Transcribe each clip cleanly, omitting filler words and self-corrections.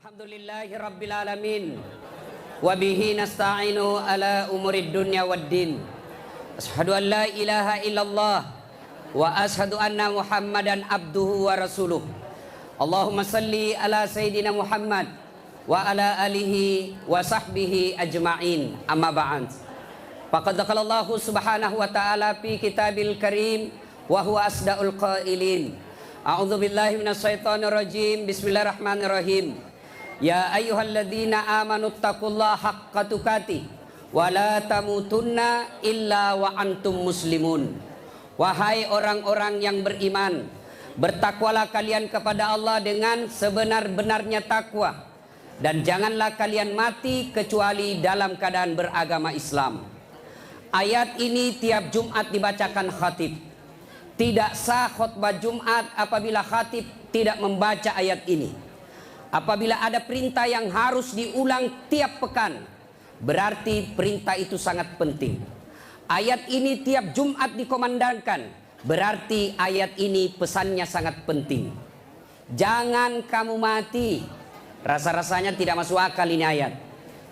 Alhamdulillahi Rabbil Alamin. Wabihi nasta'inu ala umurid dunya waddin. Ashadu an la ilaha illallah. Wa ashadu anna Muhammadan abduhu wa rasuluh. Allahumma salli ala Sayyidina Muhammad wa ala alihi wa sahbihi ajma'in. Amma ba'd. Faqad qala Allah subhanahu wa ta'ala fi kitabil karim wa huwa asdaqul qailin. A'udzu billahi minasyaitonir rajim. Bismillahirrahmanirrahim. Ya ayyuhalladzina amanu taqullaha haqqa tuqatih wa la tamutunna illa wa antum muslimun. Wahai orang-orang yang beriman, bertakwalah kalian kepada Allah dengan sebenar-benarnya takwa, dan janganlah kalian mati kecuali dalam keadaan beragama Islam. Ayat ini tiap Jumat dibacakan khatib. Tidak sah khutbah Jumat apabila khatib tidak membaca ayat ini. Apabila ada perintah yang harus diulang tiap pekan, berarti perintah itu sangat penting. Ayat ini tiap Jumat dikomandangkan, berarti ayat ini pesannya sangat penting. Jangan kamu mati. Rasa-rasanya tidak masuk akal ini ayat.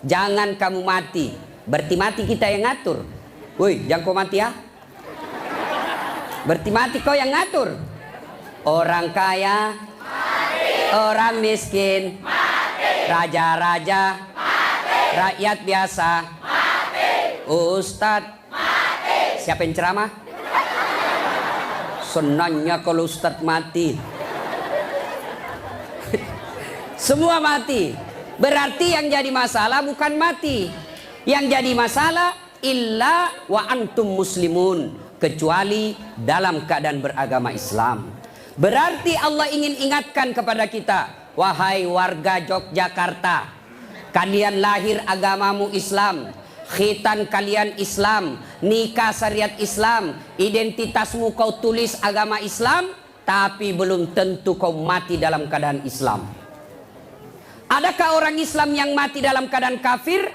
Jangan kamu mati. Berarti mati kita yang ngatur. Woi, jangan kau mati ya. Berarti mati kau yang ngatur. Orang kaya mati. Orang miskin mati. Raja-raja mati. Rakyat biasa mati. Ustadz mati. Siapa yang ceramah? Senangnya kalau ustadz mati. Semua mati. Berarti yang jadi masalah bukan mati. Yang jadi masalah illa wa antum muslimun, kecuali dalam keadaan beragama Islam. Berarti Allah ingin ingatkan kepada kita, wahai warga Yogyakarta, kalian lahir agamamu Islam, khitan kalian Islam, nikah syariat Islam, identitasmu kau tulis agama Islam, tapi belum tentu kau mati dalam keadaan Islam. Adakah orang Islam yang mati dalam keadaan kafir?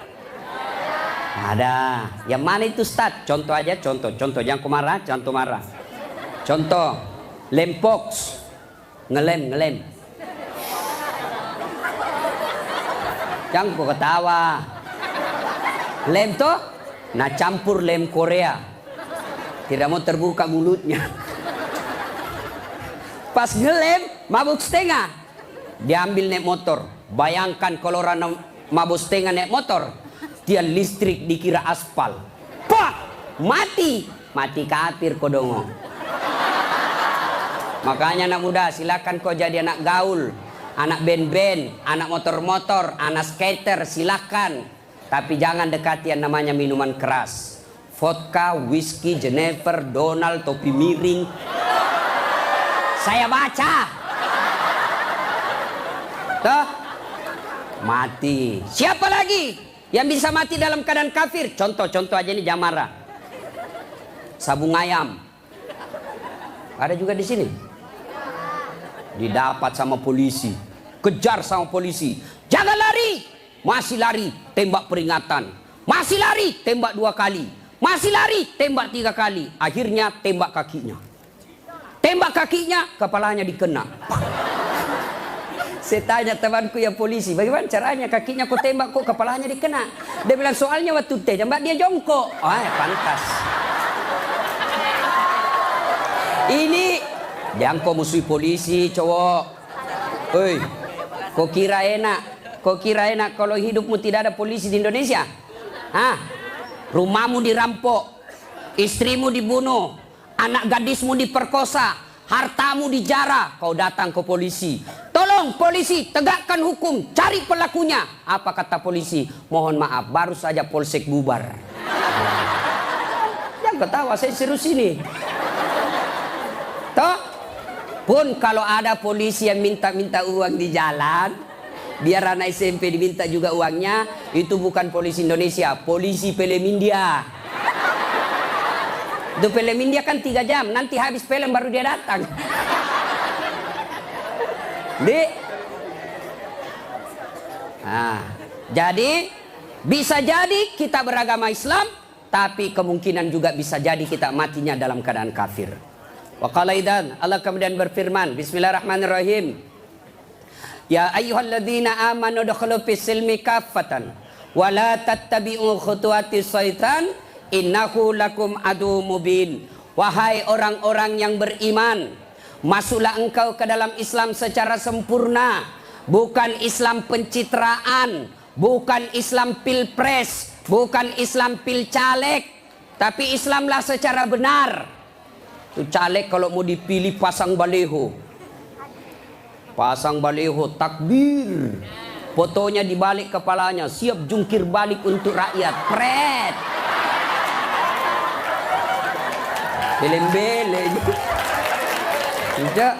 Ada. Yang mana itu Ustaz? Contoh aja, contoh jangan marah, contoh marah. Contoh, lempox, ngelem. Jangan kau ketawa. Lem toh, nah campur lem Korea. Tidak mau terbuka mulutnya. Pas ngelem, mabuk setengah. Diambil naik motor. Bayangkan kalau orang mabuk setengah naik motor. Dia listrik dikira aspal. Pak, mati kafir kodongo. Makanya anak muda, silakan kau jadi anak gaul, anak band-band, anak motor-motor, anak skater, silakan. Tapi jangan dekati yang namanya minuman keras. Vodka, whisky, Jennifer, Donald, topi miring. Saya baca. Tuh, mati. Siapa lagi yang bisa mati dalam keadaan kafir? Contoh aja nih, jamara. Sabung ayam. Ada juga di sini. Didapat sama polisi. Kejar sama polisi. Jangan lari. Masih lari, tembak peringatan. Masih lari, tembak 2 kali. Masih lari, tembak 3 kali. Akhirnya tembak kakinya. Tembak kakinya, kepalanya dikena. Saya tanya temanku yang polisi, bagaimana caranya kakinya kau tembak kok kepalanya dikena? Dia bilang soalnya waktu tembak dia jongkok. Oh ya, pantas. Ini jangan kau musuhi polisi cowok. Oi, kau kira enak kalau hidupmu tidak ada polisi di Indonesia? Hah? Rumahmu dirampok, istrimu dibunuh, anak gadismu diperkosa, hartamu dijarah, kau datang ke polisi. Tolong polisi, tegakkan hukum, cari pelakunya. Apa kata polisi? Mohon maaf, baru saja polsek bubar. Jangan ketawa, saya serius ini. Toh, pun kalau ada polisi yang minta-minta uang di jalan, biar anak SMP diminta juga uangnya, itu bukan polisi Indonesia, polisi film India. Itu film India kan 3 jam, nanti habis film baru dia datang. Jadi bisa jadi kita beragama Islam, tapi kemungkinan juga bisa jadi kita matinya dalam keadaan kafir. Wa qala idzan, Allah kemudian berfirman, Bismillahirrahmanirrahim. Ya ayyuhalladzina amanu dukhulu fis silmi kaffatan wa la tattabi'u khutuwatis syaitan innahu lakum adu mubin. Wahai orang-orang yang beriman, masuklah engkau ke dalam Islam secara sempurna, bukan Islam pencitraan, bukan Islam pilpres, bukan Islam pilcaleg, tapi Islamlah secara benar. Itu caleg kalau mau dipilih pasang baleho, takbir, fotonya dibalik kepalanya, siap jungkir balik untuk rakyat, pret, beleng-beleng. Tidak.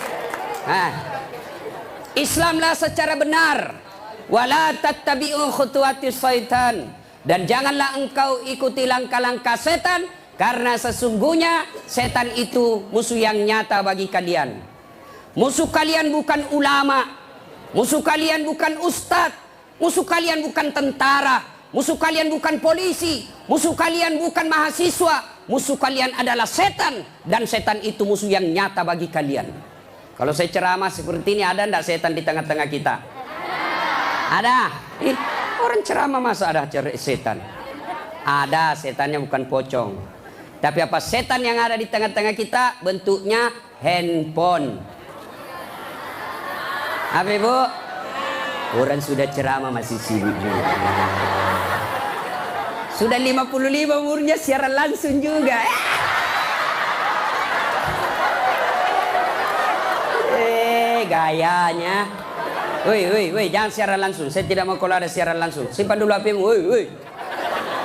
Islamlah secara benar. Wala tattabi'u khutuwatis syaitan, dan janganlah engkau ikuti langkah-langkah setan, karena sesungguhnya setan itu musuh yang nyata bagi kalian. Musuh kalian bukan ulama, musuh kalian bukan ustadz, musuh kalian bukan tentara, musuh kalian bukan polisi, musuh kalian bukan mahasiswa, musuh kalian adalah setan, dan setan itu musuh yang nyata bagi kalian. Kalau saya ceramah seperti ini, ada enggak setan di tengah-tengah kita? Ada. Orang ceramah masa ada setan? Ada, setannya bukan pocong. Tapi apa setan yang ada di tengah-tengah kita? Bentuknya handphone. Apa ibu? Orang sudah ceramah masih sibuk. Sudah 55 umurnya siaran langsung juga. Gayanya. Woi, jangan siaran langsung. Saya tidak mau kalau ada siaran langsung. Simpan dulu HP-mu. Woi.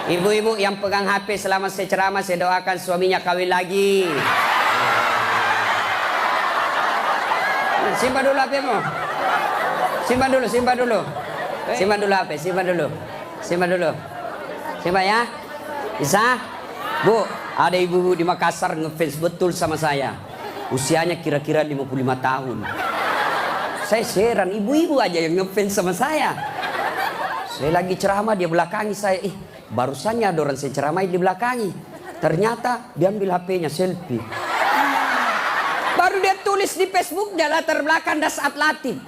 Ibu-ibu yang pegang HP selama saya ceramah, saya doakan suaminya kawin lagi. Simpan dulu HP-mu. Simpan dulu. Simpan dulu HP, simpan dulu. Simpan ya. Bisa? Bu, ada ibu-ibu di Makassar ngefans betul sama saya. Usianya kira-kira 55 tahun. Saya heran, ibu-ibu aja yang ngefans sama saya. Saya lagi ceramah, dia belakangi saya. Barusannya ada orang saya ceramah di belakangi. Ternyata dia ambil HP-nya selfie. Baru dia tulis di Facebook, dia latar belakang das atlatif.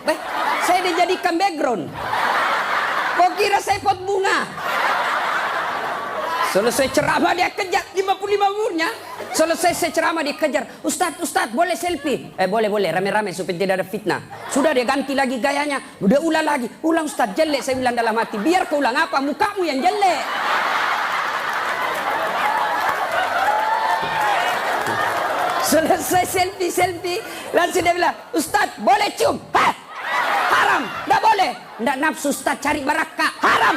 Saya dijadikan background. Kok kira saya pot bunga? Selesai ceramah dia kejar, 55 umurnya. Selesai saya ceramah dia kejar. Ustadz, boleh selfie? Boleh, rame-rame supaya tidak ada fitnah. Sudah dia ganti lagi gayanya. Udah ulang lagi. Ulang Ustadz, jelek. Saya bilang dalam hati, biar kau ulang apa? Mukamu yang jelek. Selesai selfie. Langsung dia bilang, Ustadz, boleh cium? Haram. Nggak boleh. Nggak nafsu Ustadz, cari barakah. Haram.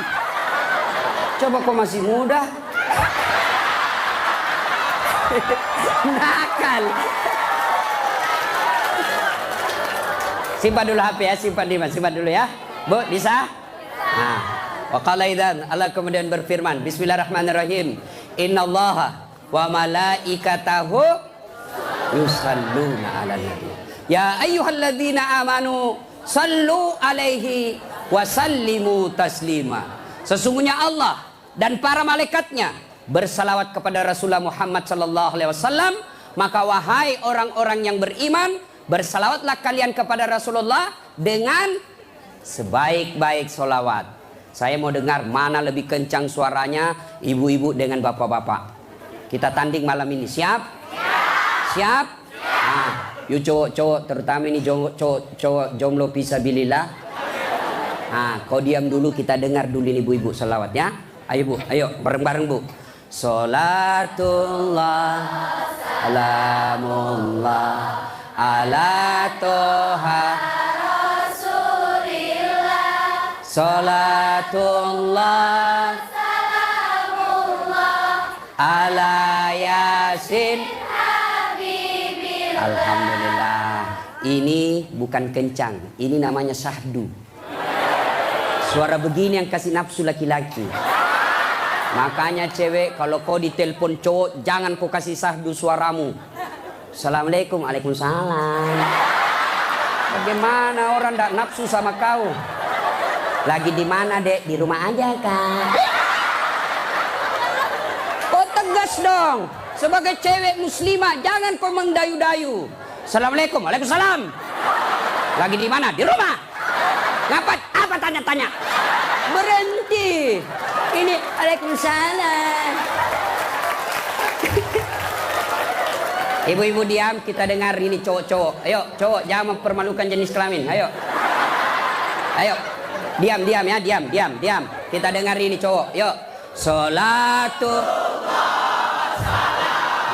Coba kau masih muda. Nakal. Simpan dulu HP ya, simpan dulu ya. Bu, bisa? Nah, wa qala idzan, Allah kemudian berfirman, Bismillahirrahmanirrahim. Innallaha wa malaikatahu yusalluna 'alan nabi. Ya ayyuhalladzina amanu sallu alaihi wa sallimu taslima. Sesungguhnya Allah dan para malaikatnya bersalawat kepada Rasulullah Muhammad sallallahu alaihi wasallam, maka wahai orang-orang yang beriman, bersalawatlah kalian kepada Rasulullah dengan sebaik-baik solawat. Saya mau dengar mana lebih kencang suaranya, ibu-ibu dengan bapak-bapak. Kita tanding malam ini, siap? Siap? Nah, yuk cowok-cowok, terutama ini cowok jomblo fisabilillah. Nah, kau diam dulu, kita dengar dulu ini ibu-ibu salawat ya. Ayo bu, ayo bareng-bareng bu. Salatullah salamullah ala toha Rasulillah. Salatullah salamullah ala yasin Habibillah. Alhamdulillah. Ini bukan kencang, ini namanya syahdu. Suara begini yang kasih nafsu laki-laki. Makanya cewek, kalau kau ditelepon cowok, jangan kau kasih syahdu suaramu. Assalamualaikum, waalaikumsalam. Bagaimana orang tak nafsu sama kau? Lagi di mana dek? Di rumah aja kak. Kau tegas dong. Sebagai cewek muslimah, jangan kau mendayu-dayu. Assalamualaikum, waalaikumsalam. Lagi di mana? Di rumah. Ngapa? Apa tanya-tanya? Berhenti. Ini Waalaikumsalam. Ibu-ibu diam, kita dengar ini cowok-cowok. Ayo, cowok jangan mempermalukan jenis kelamin. Ayo. Ayo. Diam ya, diam. Kita dengar ini cowok. Yuk. Salatullah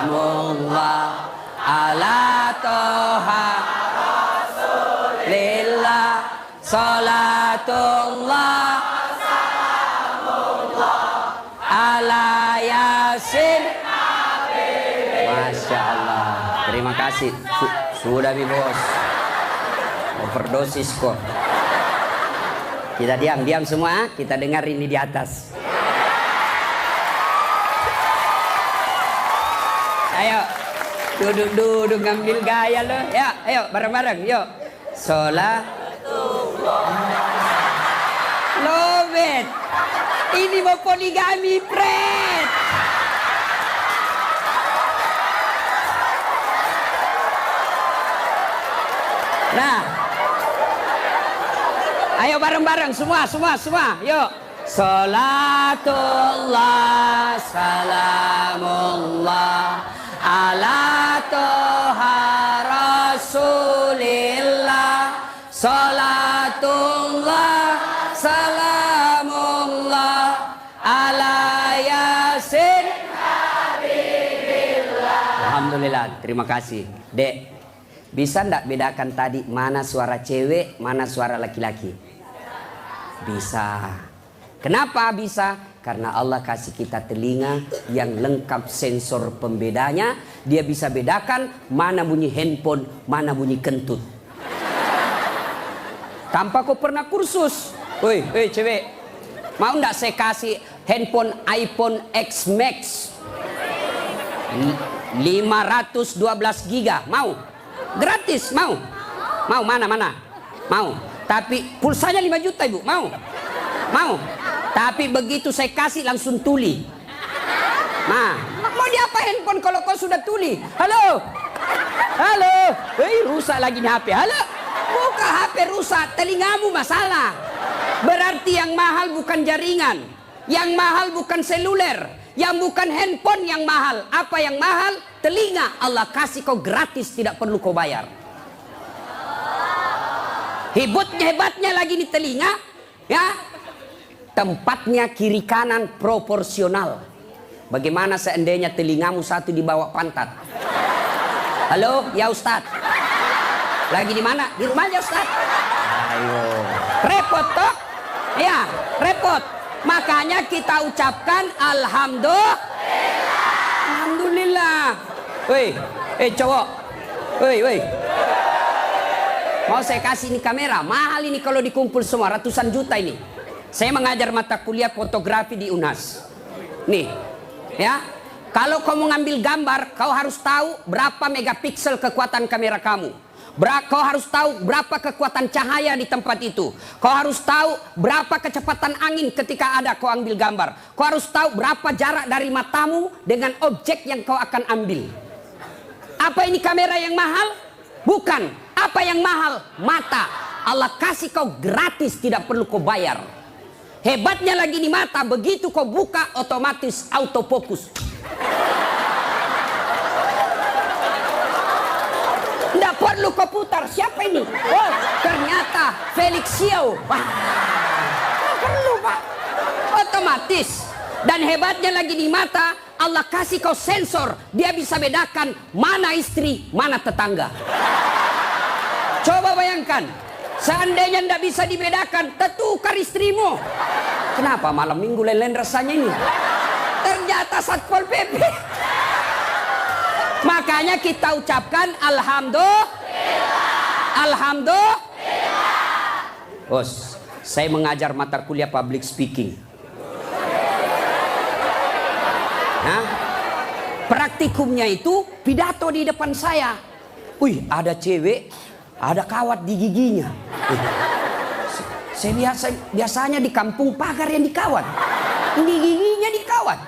salamullah ala toha rasulillah. Salatullah salamullah ala yasin. Masya Allah. Terima kasih. Sudah nih bos. Overdosis kok. Kita diam semua. Kita dengar ini di atas. Ayo. Duduk ngambil gaya lo. Ya, ayo bareng-bareng. Yuk. Love it. Ini mau poligami, Fred. Nah, ayo bareng-bareng semua. Yuk. Salatullah salamullah ala toha rasulillah. Salatullah salamullah ala yasin habibillah. Alhamdulillah, terima kasih. Dek, bisa ndak bedakan tadi mana suara cewek, mana suara laki-laki? Bisa. Kenapa bisa? Karena Allah kasih kita telinga yang lengkap sensor pembedanya. Dia bisa bedakan mana bunyi handphone, mana bunyi kentut. Tanpa kau pernah kursus. Woi cewek, mau ndak saya kasih handphone iPhone X Max 512 giga? Mau? Gratis, mau? Mana? Mau. Tapi pulsanya 5 juta ibu, mau? Tapi begitu saya kasih langsung tuli. Nah, mau diapa handphone kalau kau sudah tuli? Halo? Rusak lagi nih HP. Halo? Buka HP rusak, telingamu masalah. Berarti yang mahal bukan jaringan, yang mahal bukan seluler, yang bukan handphone yang mahal. Apa yang mahal? Telinga. Allah kasih kau gratis, tidak perlu kau bayar. Hebatnya lagi nih telinga, ya. Tempatnya kiri kanan proporsional. Bagaimana seandainya telingamu satu di bawah pantat? Halo, ya Ustaz. Lagi di mana? Di rumahnya Ustaz. Ayo. Repot toh? Ya, repot. Makanya kita ucapkan Alhamdulillah. Woi, cowok. Woi. Mau saya kasih ini kamera, mahal ini kalau dikumpul semua, ratusan juta ini. Saya mengajar mata kuliah fotografi di UNAS. Nih, ya. Kalau kamu ngambil gambar, kau harus tahu berapa megapiksel kekuatan kamera kamu. Kau harus tahu berapa kekuatan cahaya di tempat itu. Kau harus tahu berapa kecepatan angin ketika ada kau ambil gambar. Kau harus tahu berapa jarak dari matamu dengan objek yang kau akan ambil. Apa ini kamera yang mahal? Bukan. Apa yang mahal? Mata. Allah kasih kau gratis, tidak perlu kau bayar. Hebatnya lagi di mata, begitu kau buka otomatis autofokus. Tidak perlu kau putar. Siapa ini? Oh, ternyata Felixio. Wah, tidak perlu Pak. Otomatis. Dan hebatnya lagi di mata, Allah kasih kau sensor. Dia bisa bedakan mana istri, mana tetangga. Coba bayangkan, seandainya tidak bisa dibedakan, tertukar istrimu. Kenapa malam minggu lain-lain rasanya ini? Ternyata Satpol PP. Makanya kita ucapkan Alhamdulillah. Bos, saya mengajar mata kuliah public speaking. Nah, praktikumnya itu pidato di depan saya. Wih, ada cewek, ada kawat di giginya. Saya biasanya di kampung pagar yang dikawat. Ini giginya dikawat.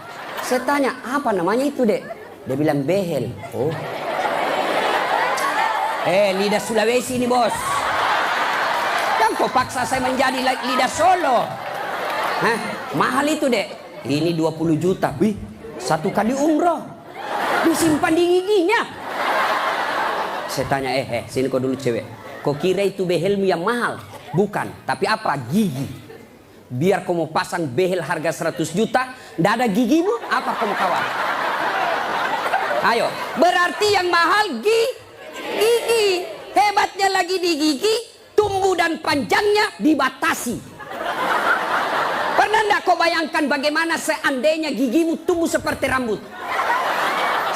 Saya tanya, apa namanya itu dek? Dia bilang behel. Oh. Lidah Sulawesi ini bos. Yang kau paksa saya menjadi lidah Solo. Hah? Mahal itu, Dek. Ini 20 juta. Wih, 1 kali umroh. Disimpan di giginya. Saya tanya, sini kau dulu cewek. Kau kira itu behelmu yang mahal? Bukan, tapi apa? Gigi. Biar kau mau pasang behel harga 100 juta, ndak ada gigimu, apa kau mau kawal? Ayo, berarti yang mahal gigi. Hebatnya lagi di gigi, tumbuh dan panjangnya dibatasi. Pernah ndak kau bayangkan bagaimana seandainya gigimu tumbuh seperti rambut?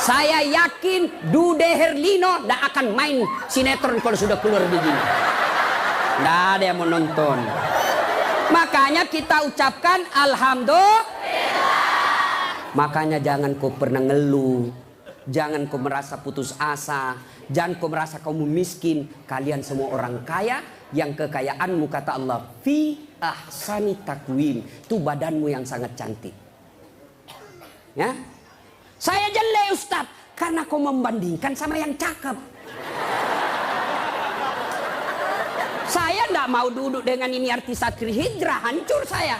Saya yakin Dude Herlino ndak akan main sinetron kalau sudah keluar giginya. Ndak ada yang mau nonton. Makanya kita ucapkan alhamdulillah. Makanya jangan kau pernah ngeluh. Jangan kau merasa putus asa. Jangan kau merasa kamu miskin. Kalian semua orang kaya. Yang kekayaanmu kata Allah, fi ahsani takwim. Itu badanmu yang sangat cantik. Ya? Saya jelek Ustaz. Karena kau membandingkan sama yang cakep. Saya tidak mau duduk dengan ini artis Sakri Hijrah. Hancur saya.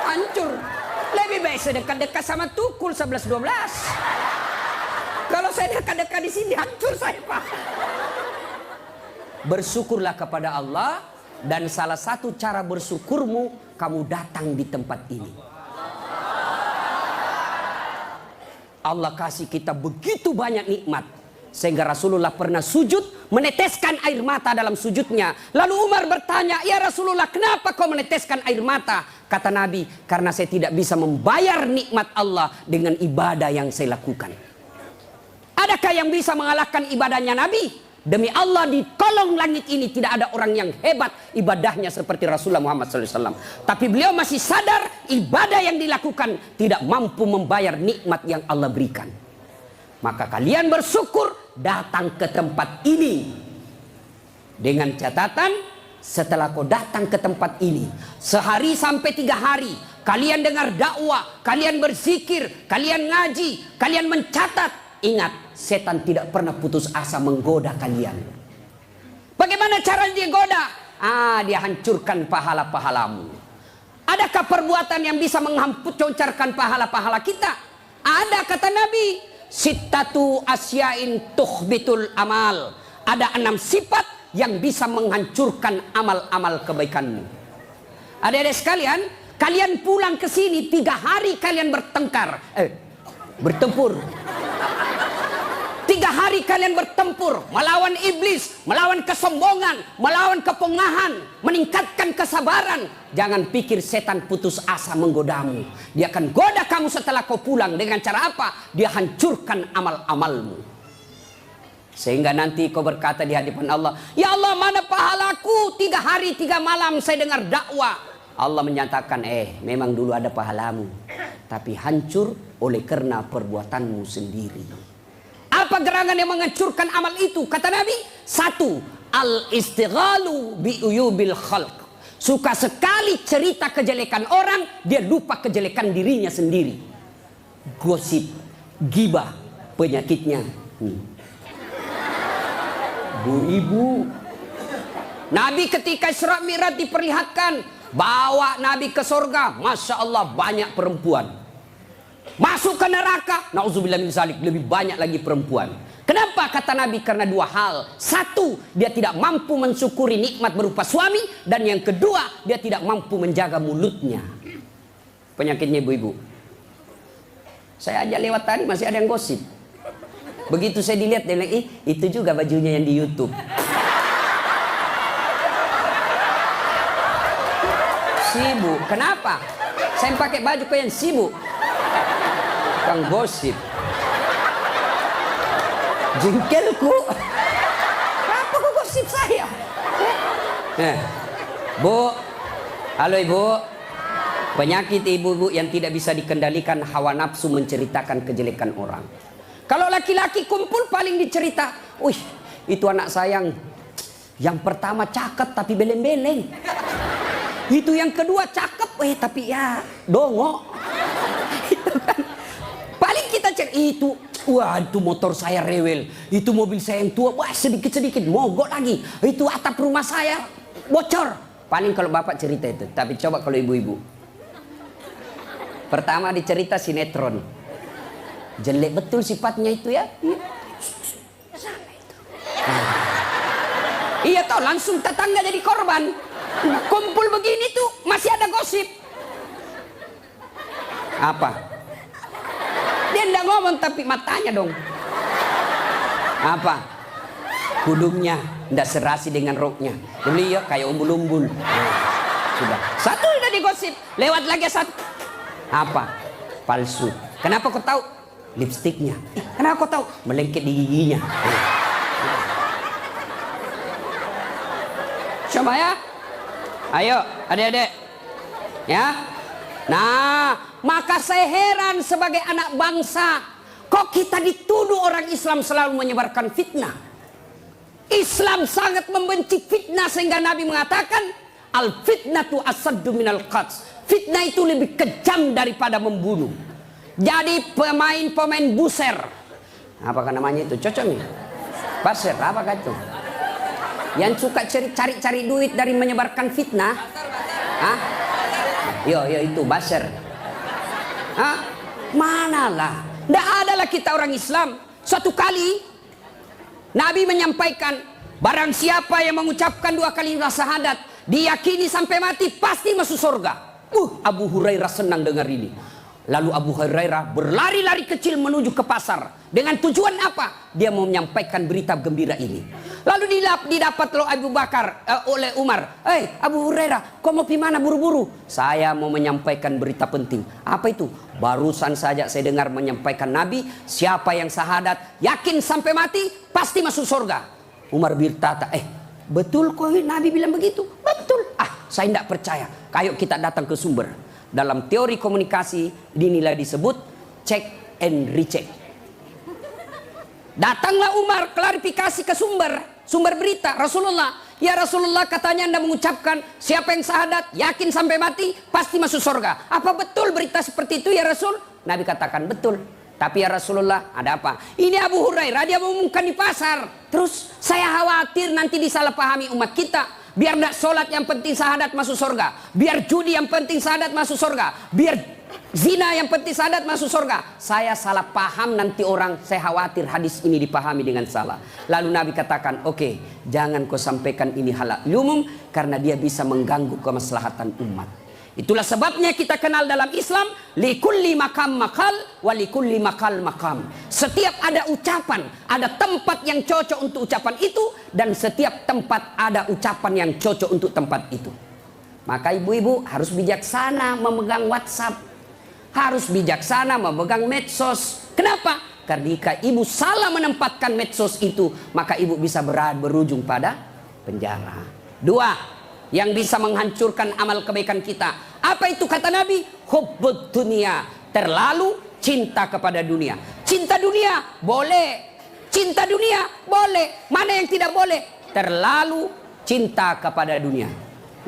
Hancur. Lebih baik saya dekat-dekat sama Tukul 11-12. Kalau saya dekat-dekat di sini hancur saya, Pak. Bersyukurlah kepada Allah. Dan salah satu cara bersyukurmu, kamu datang di tempat ini. Allah kasih kita begitu banyak nikmat. Sehingga Rasulullah pernah sujud, meneteskan air mata dalam sujudnya. Lalu Umar bertanya, ya Rasulullah, kenapa kau meneteskan air mata? Kata Nabi, karena saya tidak bisa membayar nikmat Allah dengan ibadah yang saya lakukan. Adakah yang bisa mengalahkan ibadahnya Nabi? Demi Allah, di kolong langit ini tidak ada orang yang hebat ibadahnya seperti Rasulullah Muhammad SAW. Tapi beliau masih sadar ibadah yang dilakukan tidak mampu membayar nikmat yang Allah berikan. Maka kalian bersyukur datang ke tempat ini. Dengan catatan, setelah kau datang ke tempat ini, sehari sampai 3 hari, kalian dengar dakwah, kalian berzikir, kalian ngaji, kalian mencatat. Ingat, setan tidak pernah putus asa menggoda kalian. Bagaimana cara dia goda? Dia hancurkan pahala-pahalamu. Adakah perbuatan yang bisa menghancurkan pahala-pahala kita? Ada, kata Nabi. Sittatu asyain tuhbitul amal. Ada 6 sifat yang bisa menghancurkan amal-amal kebaikanmu. Adik-adik sekalian, kalian pulang ke sini 3 hari kalian bertempur. 3 hari kalian bertempur melawan iblis, melawan kesombongan, melawan kepengahan, meningkatkan kesabaran. Jangan pikir setan putus asa menggodamu. Dia akan goda kamu setelah kau pulang. Dengan cara apa? Dia hancurkan amal-amalmu. Sehingga nanti kau berkata di hadapan Allah, ya Allah, mana pahalaku? 3 hari 3 malam saya dengar dakwah. Allah menyatakan, memang dulu ada pahalamu, tapi hancur oleh karena perbuatanmu sendiri. Apa gerangan yang menghancurkan amal itu? Kata Nabi, 1, al-istighalu bi'uyubil khalq. Suka sekali cerita kejelekan orang, dia lupa kejelekan dirinya sendiri. Gosip, gibah, penyakitnya. Bu ibu, Nabi ketika Isra Mi'raj diperlihatkan, bawa Nabi ke surga, Masya Allah banyak perempuan. Masuk ke neraka, na'udzubillah min dzalik, lebih banyak lagi perempuan. Kenapa? Kata Nabi, karena 2 hal. 1, dia tidak mampu mensyukuri nikmat berupa suami. Dan yang kedua, dia tidak mampu menjaga mulutnya. Penyakitnya ibu-ibu. Saya aja lewat tadi masih ada yang gosip. Begitu saya dilihat, dia bilang, itu juga bajunya yang di YouTube. Sibuk, kenapa? Saya pakai baju kok yang sibuk. Kang gosip. Jengkelku. Kenapa kok gosip saya? Bu, halo ibu. Penyakit ibu-ibu yang tidak bisa dikendalikan hawa nafsu menceritakan kejelekan orang. Kalau laki-laki kumpul paling dicerita, wih, itu anak sayang. Yang pertama cakep tapi beleng-beleng. Itu yang kedua cakep, tapi ya dongo. Itu kan. Paling kita cek itu Wah, itu motor saya rewel, itu mobil saya yang tua, wah sedikit-sedikit mogok lagi, itu atap rumah saya bocor. Paling kalau bapak cerita itu, tapi coba kalau ibu-ibu. Pertama dicerita sinetron, jelek betul sifatnya itu ya. Iya toh, langsung tetangga jadi korban. Kumpul begini tuh masih ada gosip. Apa? Dia enggak ngomong tapi matanya dong. Apa? Hidungnya enggak serasi dengan roknya. Beli ya kayak umbul-umbul. Sudah. Satu udah digosip. Lewat lagi satu. Apa? Palsu. Kenapa kau tahu? Lipstiknya. Kenapa kau tahu? Melengket di giginya. Coba ya. Ayo adik-adik. Ya. Nah, maka saya heran sebagai anak bangsa, kok kita dituduh orang Islam selalu menyebarkan fitnah. Islam sangat membenci fitnah sehingga Nabi mengatakan al fitnatu asaddu minal qatl. Fitnah itu lebih kejam daripada membunuh. Jadi pemain buser, apakah namanya itu? Cocok nih. Buser, apakah itu? Yang suka cari duit dari menyebarkan fitnah. Hah? Yo itu baser. Hah? Manalah. Tidak adalah kita orang Islam. Suatu kali Nabi menyampaikan, barang siapa yang mengucapkan 2 kali syahadat, diyakini sampai mati pasti masuk surga. Abu Hurairah senang dengar ini. Lalu Abu Hurairah berlari-lari kecil menuju ke pasar. Dengan tujuan apa? Dia mau menyampaikan berita gembira ini. Lalu didapat oleh Umar. Abu Hurairah, kau mau gimana buru-buru? Saya mau menyampaikan berita penting. Apa itu? Barusan saja saya dengar menyampaikan Nabi, siapa yang syahadat, yakin sampai mati, pasti masuk surga. Umar berkata, betul kok Nabi bilang begitu? Betul. Saya tidak percaya. Ayo kita datang ke sumber. Dalam teori komunikasi dinilai disebut check and recheck. Datanglah Umar klarifikasi ke sumber berita Rasulullah. Ya Rasulullah, katanya Anda mengucapkan siapa yang syahadat yakin sampai mati pasti masuk surga. Apa betul berita seperti itu ya Rasul? Nabi katakan betul. Tapi ya Rasulullah, ada apa? Ini Abu Hurairah, dia mengumumkan di pasar. Terus saya khawatir nanti disalahpahami umat kita. Biar tidak sholat yang penting syahadat masuk surga. Biar judi yang penting syahadat masuk surga. Biar zina yang penting syahadat masuk surga. Saya salah paham nanti orang, saya khawatir hadis ini dipahami dengan salah. Lalu Nabi katakan, oke, jangan kau sampaikan ini halal umum, karena dia bisa mengganggu kemaslahatan umat. Itulah sebabnya kita kenal dalam Islam, likulli makam makal, wa likulli makal makam. Setiap ada ucapan, ada tempat yang cocok untuk ucapan itu, dan setiap tempat ada ucapan yang cocok untuk tempat itu. Maka ibu-ibu harus bijaksana memegang WhatsApp, harus bijaksana memegang medsos. Kenapa? Karena jika ibu salah menempatkan medsos itu, maka ibu bisa berujung pada penjara. 2. Yang bisa menghancurkan amal kebaikan kita. Apa itu kata Nabi? Hubbud dunia. Terlalu cinta kepada dunia. Cinta dunia boleh. Cinta dunia boleh. Mana yang tidak boleh? Terlalu cinta kepada dunia.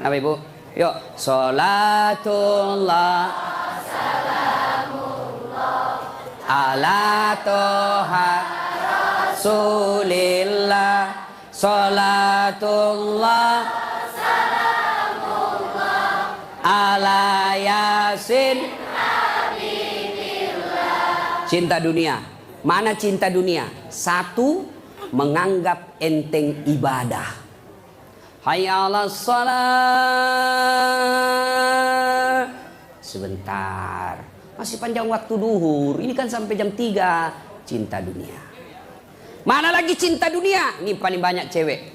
Apa ibu? Yuk. Salatullah ala toha Rasulillah. Salatullah ala yasin. Cinta dunia. Mana cinta dunia? 1. Menganggap enteng ibadah. Hayya 'alas shalah. Sebentar, masih panjang waktu duhur. Ini kan sampai jam 3. Cinta dunia. Mana lagi cinta dunia? Ini paling banyak cewek.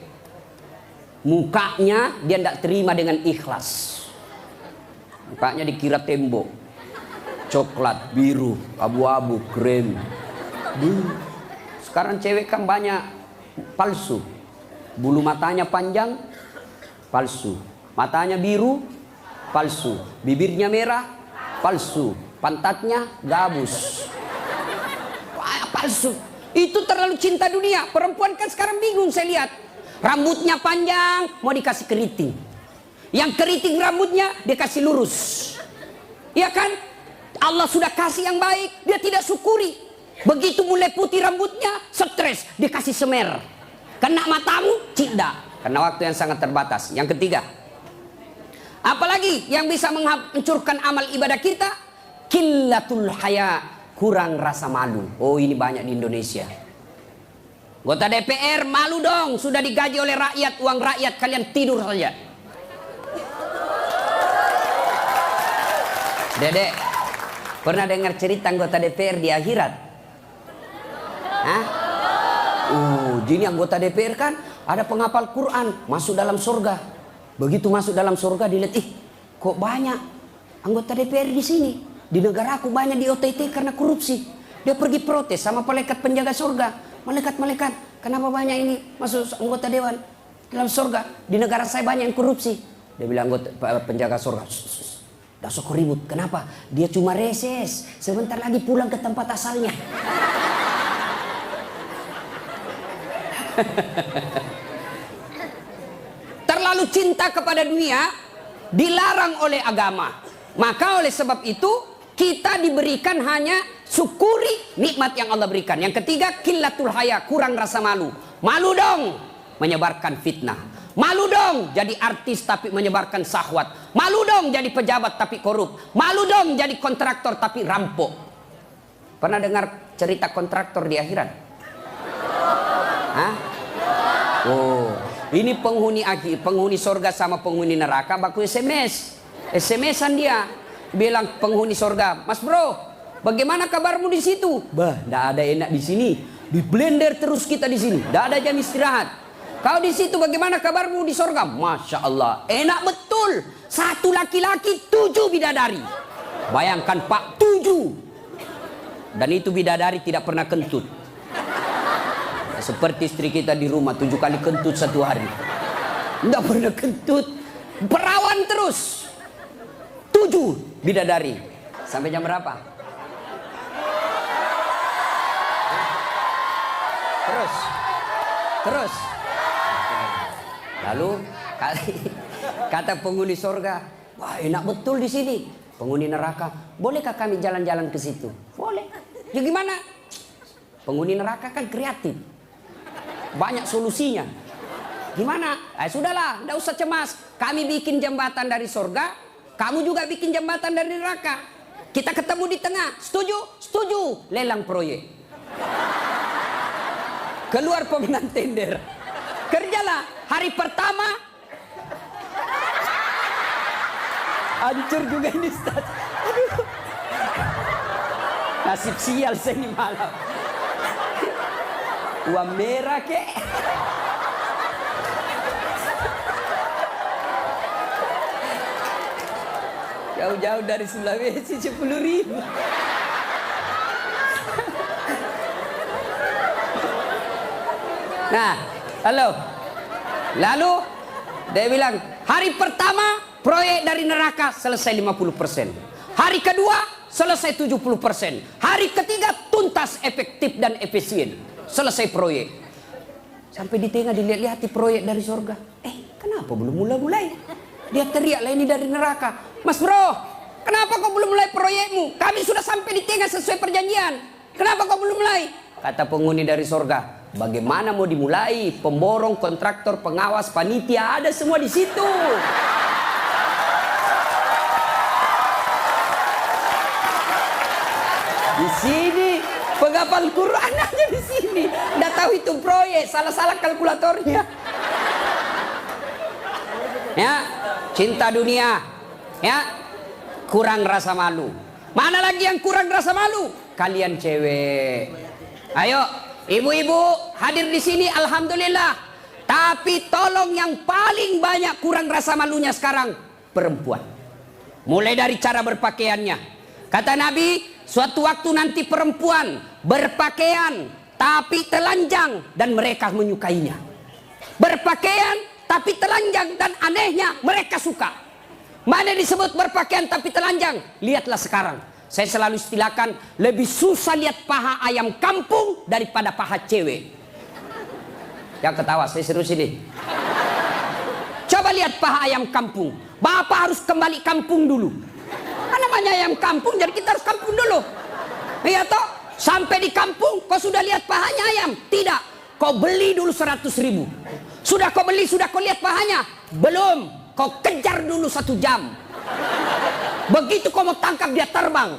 Mukanya dia tidak terima dengan ikhlas. Mukanya dikira tembok, coklat, biru, abu-abu, krem. Sekarang cewek kan banyak palsu. Bulu matanya panjang, palsu. Matanya biru, palsu. Bibirnya merah, palsu. Pantatnya gabus, palsu. Itu terlalu cinta dunia. Perempuan kan sekarang bingung saya lihat. Rambutnya panjang, mau dikasih keriting. Yang keriting rambutnya dia kasih lurus. Ya kan? Allah sudah kasih yang baik, dia tidak syukuri. Begitu mulai putih rambutnya, stres, dikasih semer. Kena matamu, tidak. Karena waktu yang sangat terbatas. Yang ketiga, apalagi yang bisa menghancurkan amal ibadah kita? Qillatul haya, kurang rasa malu. Oh, ini banyak di Indonesia. Anggota DPR malu dong, sudah digaji oleh rakyat, uang rakyat, kalian tidur saja. Dedek, pernah dengar cerita anggota DPR di akhirat? Hah? Jadi anggota DPR kan ada penghafal Quran, masuk dalam surga. Begitu masuk dalam surga dilihat, kok banyak anggota DPR di sini. Di negara aku banyak di OTT karena korupsi. Dia pergi protes sama malaikat penjaga surga. Malaikat, kenapa banyak ini masuk anggota dewan dalam surga? Di negara saya banyak yang korupsi. Dia bilang anggota penjaga surga, dah sok ribut. Kenapa? Dia cuma reses. Sebentar lagi pulang ke tempat asalnya. Terlalu cinta kepada dunia dilarang oleh agama. Maka oleh sebab itu kita diberikan hanya syukuri nikmat yang Allah berikan. Yang ketiga, qillatul haya, kurang rasa malu. Malu dong menyebarkan fitnah. Malu dong jadi artis tapi menyebarkan syahwat. Malu dong jadi pejabat tapi korup. Malu dong jadi kontraktor tapi rampok. Pernah dengar cerita kontraktor di akhirat? Hah? Oh, ini penghuni surga sama penghuni neraka baku SMS-an dia. Bilang penghuni surga, "Mas bro, bagaimana kabarmu di situ?" "Bah, enggak ada enak di sini. Di blender terus kita di sini. Enggak ada jam istirahat." "Kau di situ bagaimana kabarmu di surga?" "Masya Allah, enak betul. 1 laki-laki, 7 bidadari." Bayangkan Pak, 7. Dan itu bidadari tidak pernah kentut. Seperti istri kita di rumah 7 kali kentut 1 hari. Tidak pernah kentut. Perawan terus. 7 bidadari. Sampai jam berapa? Terus. Lalu kata penghuni surga, "Wah, enak betul di sini." Penghuni neraka, "Bolehkah kami jalan-jalan ke situ?" "Boleh." "Ya gimana?" Penghuni neraka kan kreatif. Banyak solusinya. "Gimana?" "Sudahlah, enggak usah cemas. Kami bikin jembatan dari surga, kamu juga bikin jembatan dari neraka. Kita ketemu di tengah. Setuju?" "Setuju." Lelang proyek. Keluar pemenang tender. Kerjalah. Hari pertama hancur juga ini Ustaz. Aduh. Nasib sial saya ini malam. Uang merah kek. Jauh-jauh dari Sulawesi 10.000. Nah, lalu dia bilang, hari pertama proyek dari neraka selesai 50%. Hari kedua selesai 70%. Hari ketiga tuntas, efektif dan efisien. Selesai proyek. Sampai di tengah dilihat-lihat proyek dari surga. Kenapa belum mulai-mulai? Dia teriak lah, ini dari neraka. "Mas bro, kenapa kau belum mulai proyekmu? Kami sudah sampai di tengah sesuai perjanjian. Kenapa kau belum mulai?" Kata penghuni dari surga, "Bagaimana mau dimulai? Pemborong, kontraktor, pengawas, panitia, ada semua di situ." Di sini penghafal Quran aja di sini. Nggak tahu itu proyek, salah-salah kalkulatornya. Ya, cinta dunia. Ya, kurang rasa malu. Mana lagi yang kurang rasa malu? Kalian cewek. Ayo, ibu-ibu hadir di sini, alhamdulillah. Tapi tolong yang paling banyak kurang rasa malunya sekarang perempuan. Mulai dari cara berpakaiannya. Kata Nabi, suatu waktu nanti perempuan berpakaian tapi telanjang dan mereka menyukainya. Berpakaian tapi telanjang dan anehnya mereka suka. Mana disebut berpakaian tapi telanjang? Lihatlah sekarang. Saya selalu istilahkan, lebih susah lihat paha ayam kampung daripada paha cewek. Yang ketawa, saya serius ini. Coba lihat paha ayam kampung. Bapak harus kembali kampung dulu. Namanya ayam kampung, jadi kita harus kampung dulu. Iya toh? Sampai di kampung, kau sudah lihat pahanya ayam? Tidak. Kau beli dulu 100.000. Sudah kau beli, sudah kau lihat pahanya? Belum. Kau kejar dulu 1 jam. Begitu kau mau tangkap, dia terbang.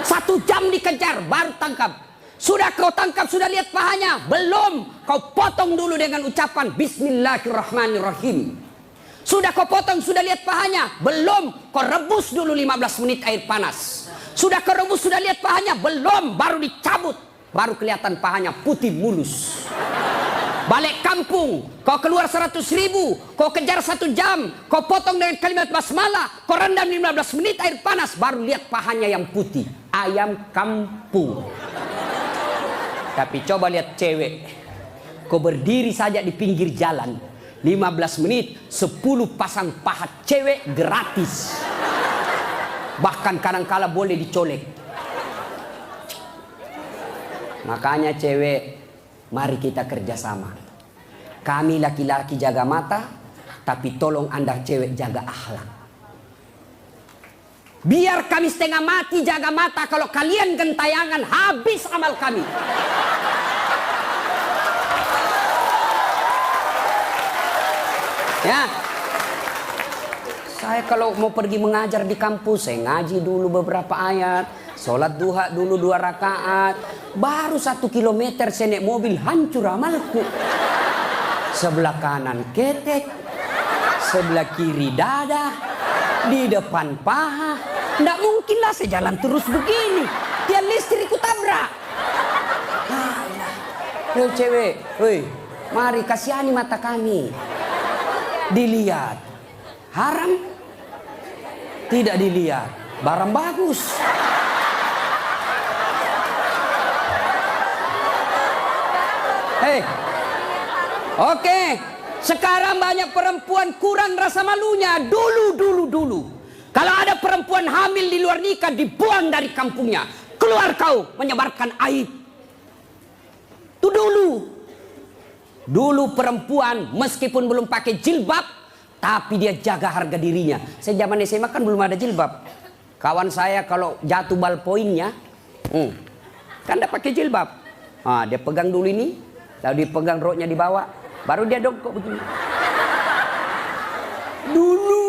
1 jam dikejar, baru tangkap. Sudah kau tangkap, sudah lihat pahanya? Belum. Kau potong dulu dengan ucapan Bismillahirrahmanirrahim. Sudah kau potong, sudah lihat pahanya? Belum. Kau rebus dulu 15 menit air panas. Sudah kau rebus, sudah lihat pahanya? Belum. Baru dicabut. Baru kelihatan pahanya putih mulus. Balik kampung, kau keluar 100.000, kau kejar 1 jam, kau potong dengan kalimat basmalah, kau rendam 15 menit air panas, baru lihat pahanya yang putih. Ayam kampung. Tapi coba lihat cewek, kau berdiri saja di pinggir jalan, 15 menit, 10 pasang paha cewek gratis. Bahkan kadang-kala boleh dicolek. Makanya cewek, mari kita kerjasama. Kami laki-laki jaga mata, tapi tolong Anda cewek jaga akhlak. Biar kami setengah mati jaga mata, kalau kalian gentayangan habis amal kami. Ya. Saya kalau mau pergi mengajar di kampus, saya ngaji dulu beberapa ayat. Sholat duha dulu 2 rakaat. Baru 1 kilometer saya naik mobil, hancur amalku. Sebelah kanan ketek, sebelah kiri dada, di depan paha. Nggak mungkin lah saya jalan terus begini. Tiang listrik ku tabrak. Hei cewek, woi, mari kasihani mata kami. Dilihat, haram? Tidak dilihat, barang bagus. Hei, oke. Sekarang banyak perempuan kurang rasa malunya. Dulu. Kalau ada perempuan hamil di luar nikah, dibuang dari kampungnya. Keluar kau menyebarkan aib. Itu dulu. Dulu perempuan meskipun belum pakai jilbab, tapi dia jaga harga dirinya. Saya zaman SMA kan belum ada jilbab. Kawan saya kalau jatuh ballpointnya, kan dia pakai jilbab. Dia pegang dulu ini. Lalu dipegang roknya di bawah, baru dia dongkok begini. Dulu.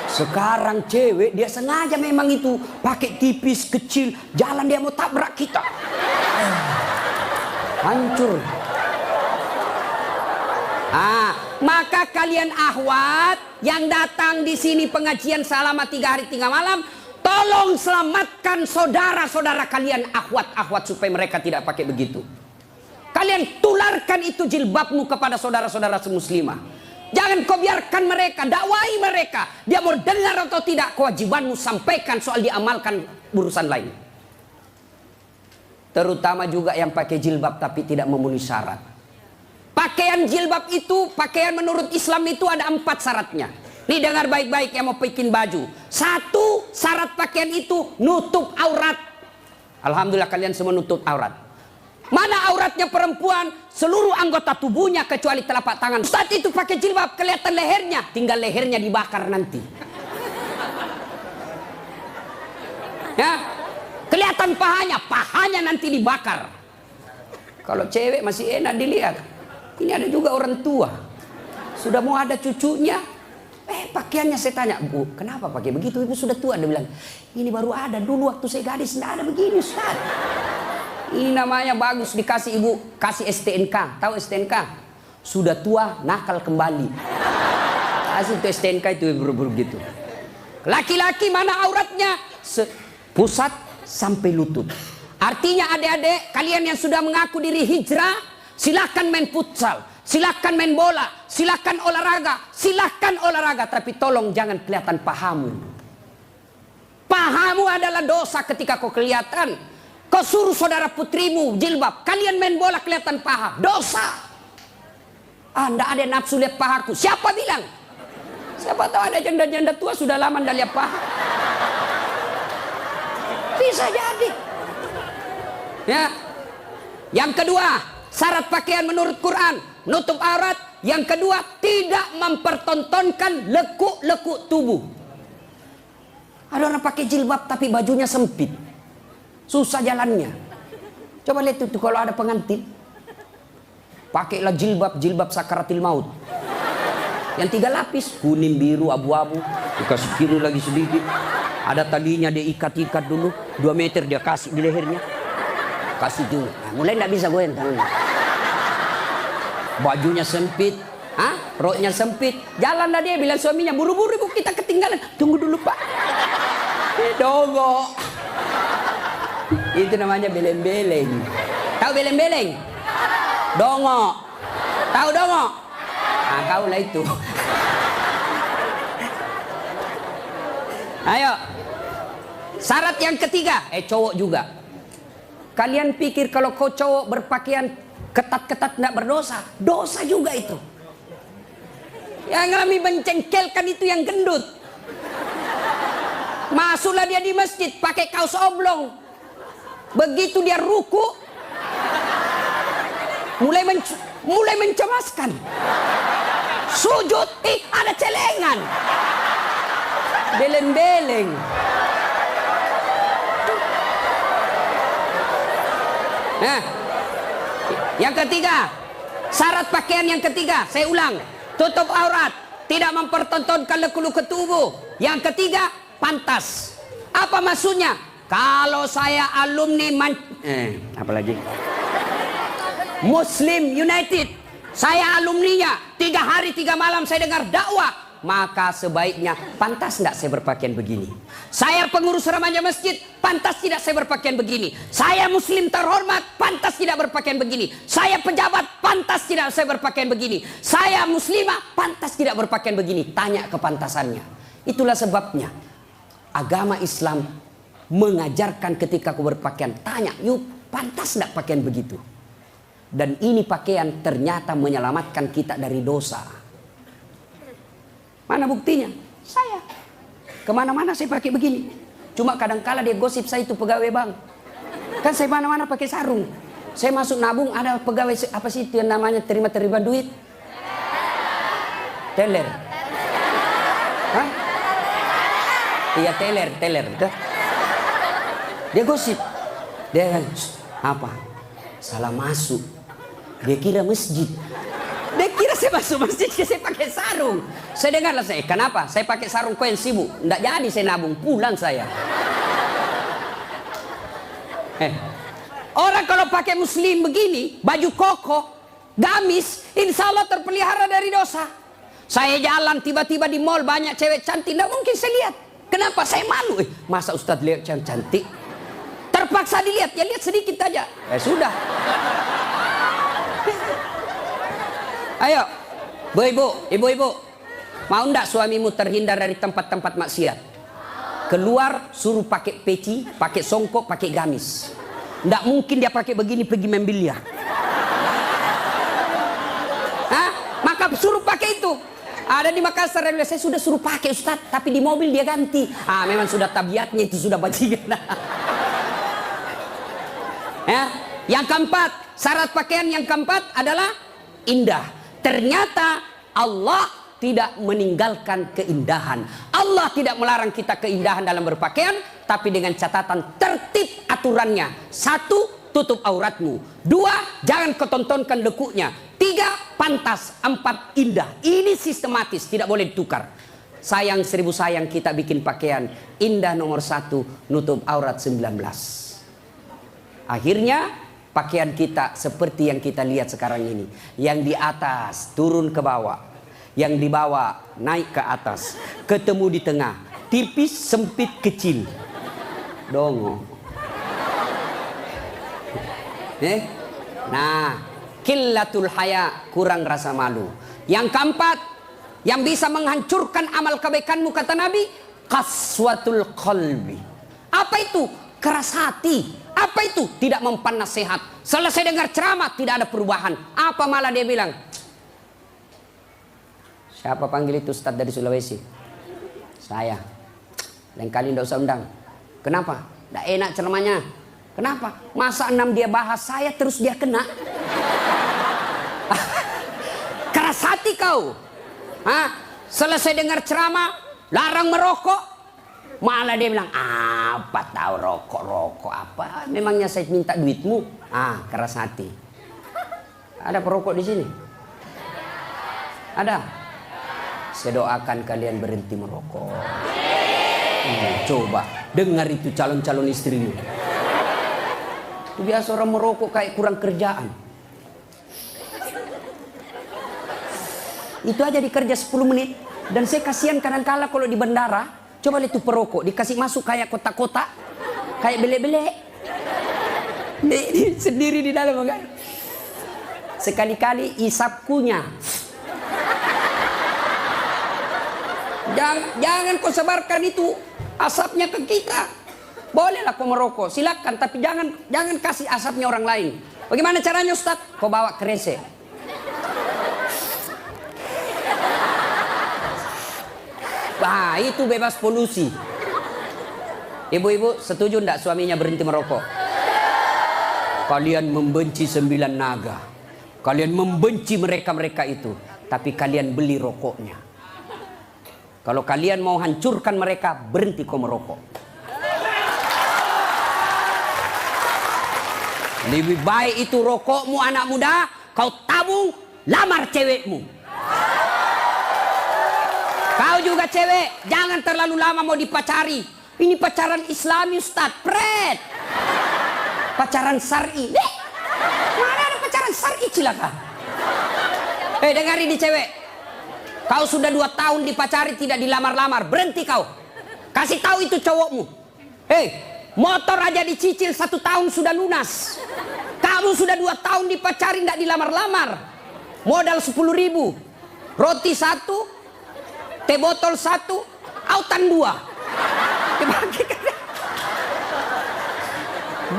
Sekarang cewek dia sengaja memang itu pakai tipis kecil, jalan dia mau tabrak kita. Hancur. Maka kalian akhwat yang datang di sini pengajian selama 3 hari 3 malam, tolong selamatkan saudara-saudara kalian akhwat-akhwat supaya mereka tidak pakai begitu. Kalian tularkan itu jilbabmu kepada saudara-saudara semuslimah. Jangan kau biarkan mereka, dakwai mereka. Dia mau dengar atau tidak, kewajibanmu sampaikan, soal diamalkan urusan lain. Terutama juga yang pakai jilbab tapi tidak memenuhi syarat. Pakaian jilbab itu, pakaian menurut Islam itu ada 4 syaratnya. Nih dengar baik-baik yang mau bikin baju. 1, syarat pakaian itu nutup aurat. Alhamdulillah kalian semua nutup aurat. Mana auratnya perempuan? Seluruh anggota tubuhnya kecuali telapak tangan. Saat itu pakai jilbab kelihatan lehernya, tinggal lehernya dibakar nanti. Ya, kelihatan pahanya nanti dibakar. Kalau cewek masih enak dilihat. Ini ada juga orang tua. Sudah mau ada cucunya. Pakaiannya saya tanya, Bu, kenapa pakai begitu? Ibu sudah tua. Dia bilang, ini baru ada. Dulu waktu saya gadis tidak ada begini, Ustaz. Ini namanya bagus, dikasih ibu, kasih STNK. Tahu STNK? Sudah tua, nakal kembali. Kasih itu STNK itu buru-buru gitu. Laki-laki mana auratnya? Pusat sampai lutut. Artinya adik-adik, kalian yang sudah mengaku diri hijrah, silakan main futsal, silakan main bola, silakan olahraga, tapi tolong jangan kelihatan pahamu. Pahamu adalah dosa ketika kau kelihatan. Kau suruh saudara putrimu jilbab, kalian main bola kelihatan paha, dosa. Anda ada nafsu lihat pahaku, siapa bilang? Siapa tahu ada janda-janda tua sudah lama anda lihat paha. Bisa jadi. Ya. Yang kedua, syarat pakaian menurut Quran, nutup aurat. Yang kedua, tidak mempertontonkan lekuk-lekuk tubuh. Ada orang pakai jilbab tapi bajunya sempit. Susah jalannya. Coba lihat itu kalau ada pengantin. Pakailah jilbab sakaratil maut. Yang 3 lapis, kuning, biru, abu-abu. Dikasih kiri lagi sedikit. Ada talinya dia ikat-ikat dulu. 2 meter dia kasih di lehernya. Kasih dulu. Nah, mulai nggak bisa goyang tangannya. Bajunya sempit. Roknya sempit. Jalan dah dia bilang suaminya, buru-buru ibu kita ketinggalan. Tunggu dulu pak. Dogo. Itu namanya beleng-beleng. Tahu beleng-beleng? Dongo. Tahu dongo? Nah, kau lah itu. Ayo. Syarat yang ketiga, cowok juga. Kalian pikir kalau kau cowok berpakaian ketat-ketat tidak berdosa? Dosa juga itu. Yang kami mencengkelkan itu yang gendut. Masuklah dia di masjid pakai kaos oblong. Begitu dia ruku, mulai mencemaskan. Sujud, ada celengan. Beleng-beleng. Nah, yang ketiga, syarat pakaian yang ketiga, saya ulang, tutup aurat, tidak mempertontonkan lekuk-lekuk tubuh. Yang ketiga, pantas. Apa maksudnya? Kalau saya alumni apalagi Muslim United, saya alumninya, 3 hari 3 malam saya dengar dakwah, maka sebaiknya pantas tidak saya berpakaian begini. Saya pengurus remaja masjid, pantas tidak saya berpakaian begini. Saya muslim terhormat, pantas tidak berpakaian begini. Saya pejabat, pantas tidak saya berpakaian begini. Saya muslimah, pantas tidak berpakaian begini. Tanya kepantasannya. Itulah sebabnya agama Islam mengajarkan ketika kau berpakaian, tanya, yuk pantas tidak pakaian begitu. Dan ini pakaian ternyata menyelamatkan kita dari dosa. Mana buktinya? Saya kemana-mana saya pakai begini. Cuma kadang-kala dia gosip saya itu pegawai bank. Kan saya mana-mana pakai sarung. Saya masuk nabung, ada pegawai apa sih itu yang namanya terima duit? Teller. Hah? Iya teller. Dia gosip. Dia apa? Salah masuk. Dia kira masjid. Dia kira saya masuk masjid, saya pakai sarung. Saya dengarlah saya, kenapa? Saya pakai sarung koin sibuk. Nggak jadi saya nabung, pulang saya. Orang kalau pakai muslim begini, baju koko, gamis, insya Allah terpelihara dari dosa. Saya jalan tiba-tiba di mall banyak cewek cantik, nggak mungkin saya lihat. Kenapa? Saya malu. Masa Ustadz lihat cantik? Terpaksa dilihat, ya lihat sedikit aja. Sudah. Ayo, ibu-ibu, mau ndak suamimu terhindar dari tempat-tempat maksiat? Keluar suruh pakai peci, pakai songkok, pakai gamis. Ndak mungkin dia pakai begini pergi main biliar. Maka suruh pakai itu. Ada di Makassar yang saya sudah suruh pakai Ustaz, tapi di mobil dia ganti. Memang sudah tabiatnya itu sudah bajingan. Yang keempat, syarat pakaian yang keempat adalah indah. Ternyata Allah tidak meninggalkan keindahan. Allah tidak melarang kita keindahan dalam berpakaian, tapi dengan catatan tertib aturannya. 1, tutup auratmu. 2, jangan ketontonkan lekuknya. 3, pantas. 4, indah. Ini sistematis, tidak boleh ditukar. Sayang 1000 sayang kita bikin pakaian. Indah nomor 1, nutup aurat 19. Akhirnya pakaian kita seperti yang kita lihat sekarang ini. Yang di atas turun ke bawah, yang di bawah naik ke atas, ketemu di tengah, tipis, sempit, kecil. Dongo. Nah, qillatul haya, kurang rasa malu. Yang keempat, yang bisa menghancurkan amal kebaikanmu kata Nabi, qaswatul qalbi. Apa itu? Keras hati. Apa itu? Tidak mempan nasihat. Selesai dengar ceramah tidak ada perubahan. Apa malah dia bilang? Siapa panggil itu Ustadz dari Sulawesi? Saya. Lain kali tidak usah undang. Kenapa? Tidak enak ceramahnya. Kenapa? Masa 6 dia bahas saya terus dia kena? Keras hati kau. Selesai dengar ceramah larang merokok. Malah dia bilang, Apa tahu rokok apa? Memangnya saya minta duitmu? Keras hati. Ada perokok di sini? Ada? Saya doakan kalian berhenti merokok. Coba dengar itu calon-calon istrimu. Itu biasa orang merokok kayak kurang kerjaan. Itu aja dikerja 10 menit. Dan saya kasihan kadang-kala kalau di bandara, coba lihat itu perokok dikasih masuk kayak kotak-kotak, kayak belek-belek. Sendiri di dalam kan. Sekali-kali isap kunyah. Jangan kau sebarkan itu asapnya ke kita. Bolehlah kau merokok, silakan, tapi jangan kasih asapnya orang lain. Bagaimana caranya, Ustaz? Kau bawa kresek. Itu bebas polusi. Ibu-ibu setuju enggak suaminya berhenti merokok? Kalian membenci 9 naga. Kalian membenci mereka-mereka itu. Tapi kalian beli rokoknya. Kalau kalian mau hancurkan mereka, berhenti kau merokok. Lebih baik itu rokokmu anak muda, kau tabung, lamar cewekmu. Kau juga cewek, jangan terlalu lama mau dipacari. Ini pacaran Islami, Ustaz. Pret. Pacaran syar'i. Mana ada pacaran syar'i, cilaka? Dengar ini cewek. Kau sudah 2 tahun dipacari, tidak dilamar-lamar. Berhenti kau. Kasih tahu itu cowokmu. Motor aja dicicil 1 tahun sudah lunas. Kamu sudah 2 tahun dipacari, tidak dilamar-lamar. Modal 10.000. Roti 1. Teh botol 1, autan 2.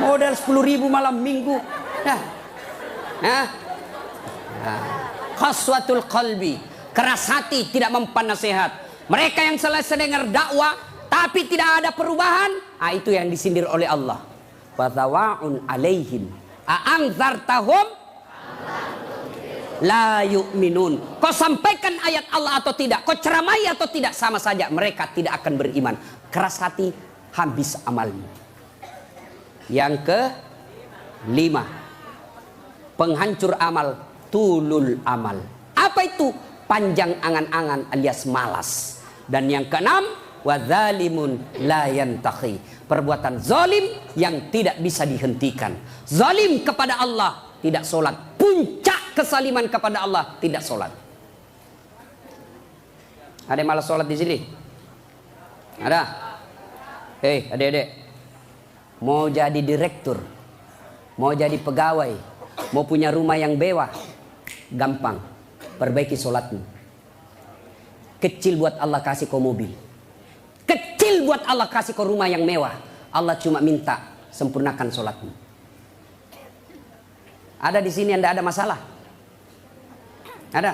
Modal 10.000 malam minggu. Qaswatul qalbi, keras hati, tidak mempan nasihat. Mereka yang selesai dengar dakwah tapi tidak ada perubahan, itu yang disindir oleh Allah. Fatawa'un alaihim a'anzartahum la yu'minun. Kau sampaikan ayat Allah atau tidak, kau ceramai atau tidak, sama saja mereka tidak akan beriman. Keras hati, habis amalmu. Yang ke-5, penghancur amal, tulul amal. Apa itu? Panjang angan-angan alias malas. Dan yang ke-6, wadzalimun la yantahi. Perbuatan zalim yang tidak bisa dihentikan. Zalim kepada Allah, tidak sholat. Puncak kesaliman kepada Allah, tidak sholat. Ada yang malas sholat di sini? Ada? Adik-adik, mau jadi direktur, mau jadi pegawai, mau punya rumah yang mewah, gampang. Perbaiki sholatmu. Kecil buat Allah kasih kau mobil. Kecil buat Allah kasih kau rumah yang mewah. Allah cuma minta sempurnakan sholatmu. Ada di sini yang tidak ada masalah? Ada?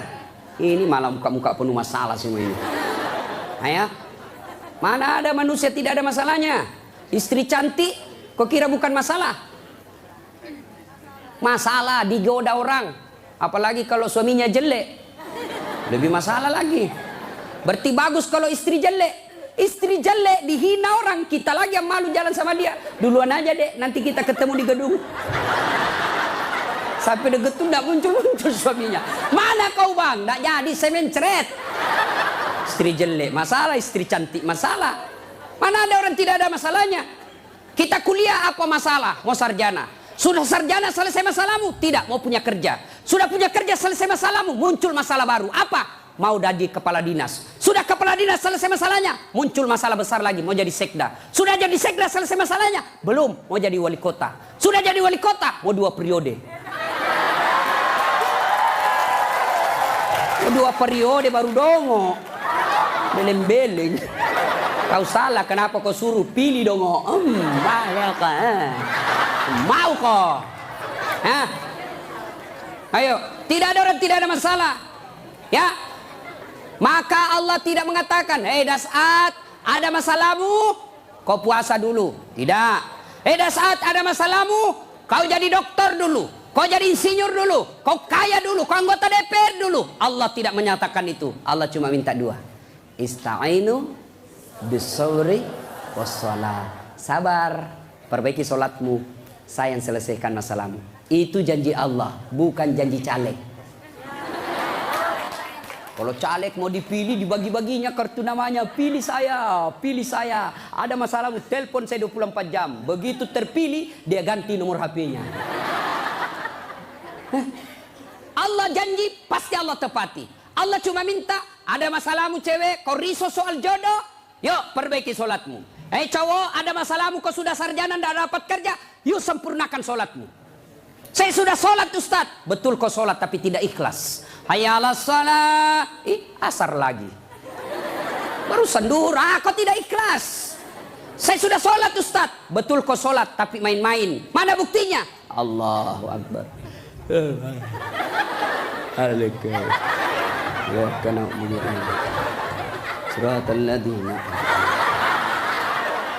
Ini malah muka-muka penuh masalah semua ini. Ayo. Mana ada manusia tidak ada masalahnya? Istri cantik, kok kira bukan masalah? Masalah digoda orang. Apalagi kalau suaminya jelek. Lebih masalah lagi. Berarti bagus kalau istri jelek. Istri jelek dihina orang, kita lagi yang malu jalan sama dia. Duluan aja dek, nanti kita ketemu di gedung. Sampai deket tuh tidak muncul-muncul suaminya. Mana kau bang? Tidak jadi semen ceret. Istri jelek masalah, istri cantik masalah. Mana ada orang tidak ada masalahnya? Kita kuliah apa masalah? Mau sarjana. Sudah sarjana selesai masalahmu? Tidak, mau punya kerja. Sudah punya kerja selesai masalahmu? Muncul masalah baru. Apa? Mau jadi kepala dinas. Sudah kepala dinas selesai masalahnya? Muncul masalah besar lagi, mau jadi sekda. Sudah jadi sekda selesai masalahnya? Belum, mau jadi wali kota. Sudah jadi wali kota? Mau 2 periode. 2 periode baru dongo. Beleng-beleng. Kau salah, kenapa kau suruh pilih dongo? Mau kau? Ayo, tidak ada orang tidak ada masalah. Ya, maka Allah tidak mengatakan, Das'at, ada masalahmu, kau puasa dulu. Tidak. Das'at, ada masalahmu, kau jadi dokter dulu. Kau jadi insinyur dulu, kau kaya dulu, kau anggota DPR dulu. Allah tidak menyatakan itu. Allah cuma minta 2. Ista'inu bisawri wassalah. sabar, perbaiki sholatmu, saya yang selesaikan masalahmu. Itu janji Allah, bukan janji caleg. Kalau caleg mau dipilih, dibagi-baginya kartu namanya, pilih saya, pilih saya. Ada masalahmu, telepon saya 24 jam. Begitu terpilih, dia ganti nomor HP-nya. Allah janji, pasti Allah tepati. Allah cuma minta, ada masalahmu cewek, kau risau soal jodoh, yuk perbaiki sholatmu. Cowok, ada masalahmu, kau sudah sarjana, tidak dapat kerja, yuk sempurnakan sholatmu. Saya sudah sholat Ustaz. Betul kau sholat tapi tidak ikhlas. Hayya 'alas shalah. Asar lagi. Barusan duhur, kau tidak ikhlas. Saya sudah sholat Ustaz. Betul kau sholat tapi main-main. Mana buktinya? Allahu Akbar. Ya kana suratul ladina.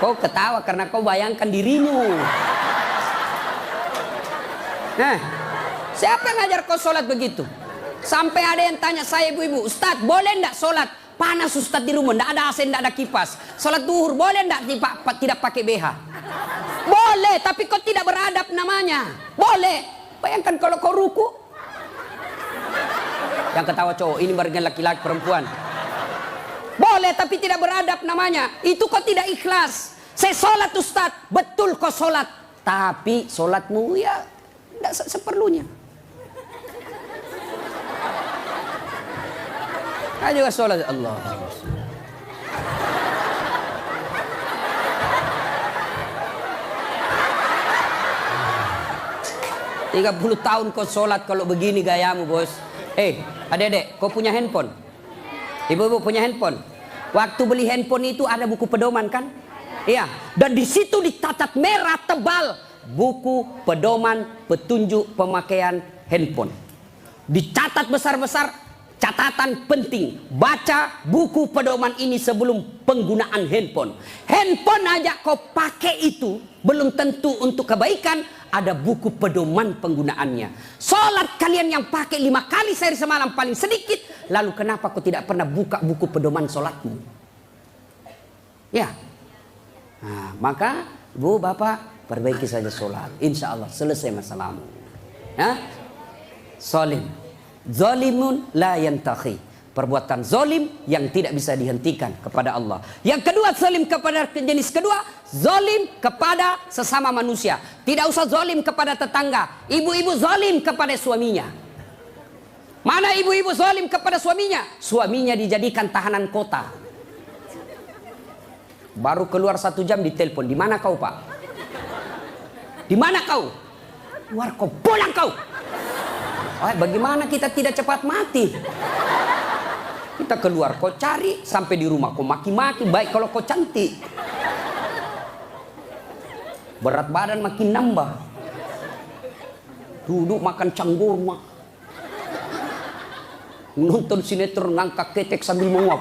Kau ketawa karena kau bayangkan dirimu. Nah, siapa yang ngajar kau sholat begitu? Sampai ada yang tanya saya ibu-ibu, Ustadz boleh enggak sholat? Panas Ustadz di rumah, enggak ada AC, enggak ada kipas. Sholat duhur boleh enggak tidak pakai BH? Boleh, tapi kau tidak beradab namanya. Boleh. Bayangkan kalau kau ruku. Yang ketawa cowok, ini bagian laki-laki perempuan. Boleh, tapi tidak beradab namanya. Itu kau tidak ikhlas. Saya sholat Ustadz, betul kau sholat. Tapi sholatmu ya tidak seperlunya. Aja sholat Allah. 30 tahun kau sholat kalau begini gayamu bos. Adek-adek, kau punya handphone? Ibu-ibu punya handphone? Waktu beli handphone itu ada buku pedoman kan? Iya. Dan di situ dicatat merah tebal buku pedoman petunjuk pemakaian handphone. Dicatat besar-besar, catatan penting. Baca buku pedoman ini sebelum penggunaan handphone. Handphone aja kau pakai itu belum tentu untuk kebaikan. Ada buku pedoman penggunaannya. Sholat kalian yang pakai 5 kali sehari semalam paling sedikit. Lalu kenapa kau tidak pernah buka buku pedoman sholatmu? Ya. Nah, maka bu bapak perbaiki saja sholat. Insya Allah selesai masalahmu. Ya? Zolim. Zolimun la yantahi. Perbuatan zolim yang tidak bisa dihentikan kepada Allah. Yang kedua, zolim kepada jenis kedua, zolim kepada sesama manusia. Tidak usah zolim kepada tetangga. Ibu-ibu zolim kepada suaminya. Mana ibu-ibu zolim kepada suaminya? Suaminya dijadikan tahanan kota. Baru keluar 1 jam ditelepon. Di mana kau pak? Di mana kau? Keluar kau, pulang kau. Bagaimana kita tidak cepat mati? Kita keluar, kau cari sampai di rumah, kau maki-maki, baik kalau kau cantik. Berat badan makin nambah. Duduk makan canggurma. Nonton sinetron ngangkat ketek sambil menguap.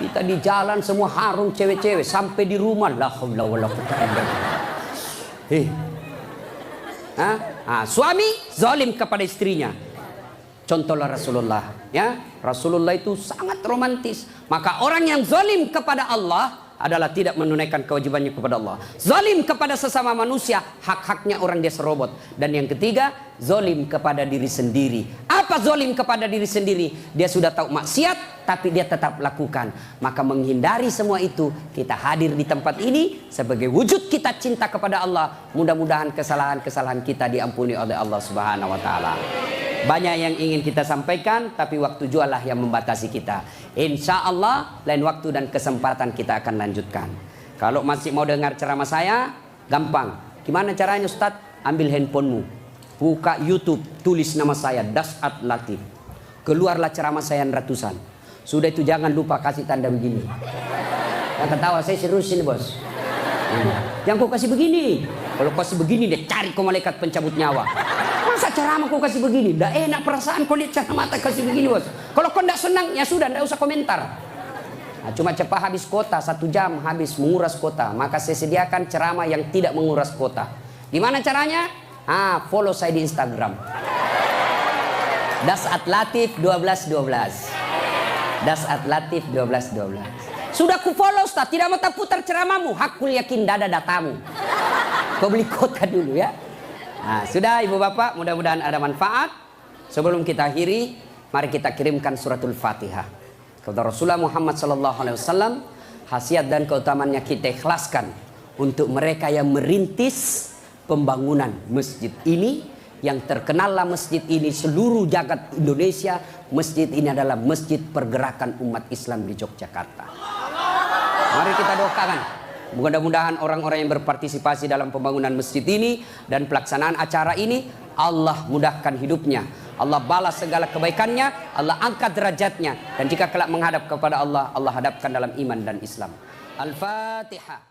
Kita di jalan semua harum cewek-cewek sampai di rumah. La haula wala quwwata illa billah. Suami zalim kepada istrinya. Contohlah Rasulullah, ya. Rasulullah itu sangat romantis. Maka orang yang zalim kepada Allah adalah tidak menunaikan kewajibannya kepada Allah. Zalim kepada sesama manusia, hak-haknya orang dia serobot. Dan yang ketiga, zalim kepada diri sendiri. Apa zalim kepada diri sendiri? Dia sudah tahu maksiat, tapi dia tetap lakukan. Maka menghindari semua itu, kita hadir di tempat ini sebagai wujud kita cinta kepada Allah. Mudah-mudahan kesalahan-kesalahan kita diampuni oleh Allah Subhanahu wa taala. Banyak yang ingin kita sampaikan, tapi waktu jualah yang membatasi kita. Insya Allah lain waktu dan kesempatan kita akan lanjutkan. Kalau masih mau dengar ceramah saya, gampang. Gimana caranya Ustaz? Ambil handphonemu, buka YouTube, tulis nama saya Dasat Latif. Keluarlah ceramah saya ratusan. Sudah itu jangan lupa kasih tanda begini. Yang ketawa saya serius ini bos. Yang kau kasih begini. Kalau kasih begini dia cari kau malaikat pencabut nyawa. Masa ceramah kau kasih begini? Dah enak perasaan kau lihat cara mata kasih begini bos. Kalau kau tidak senang ya sudah, tidak usah komentar. Nah, cuma cepat habis kota, 1 jam habis menguras kota. Maka saya sediakan ceramah yang tidak menguras kota. Gimana caranya? Follow saya di Instagram. Dasat Latif 1212. Dasat Latif 1212. Sudah ku follow Ustaz, tidak mau tak putar ceramahmu. Hakul yakin dada datamu. Kau beli kota dulu ya. Nah, sudah ibu bapak, mudah-mudahan ada manfaat. Sebelum kita akhiri, mari kita kirimkan suratul Fatihah kepada Rasulullah Muhammad SAW. Khasiat dan keutamaannya kita ikhlaskan untuk mereka yang merintis pembangunan masjid ini, yang terkenallah masjid ini seluruh jagat Indonesia. Masjid ini adalah masjid pergerakan umat Islam di Yogyakarta. Mari kita doakan, mudah-mudahan orang-orang yang berpartisipasi dalam pembangunan masjid ini dan pelaksanaan acara ini, Allah mudahkan hidupnya, Allah balas segala kebaikannya, Allah angkat derajatnya, dan jika kelak menghadap kepada Allah, Allah hadapkan dalam iman dan Islam. Al-Fatihah.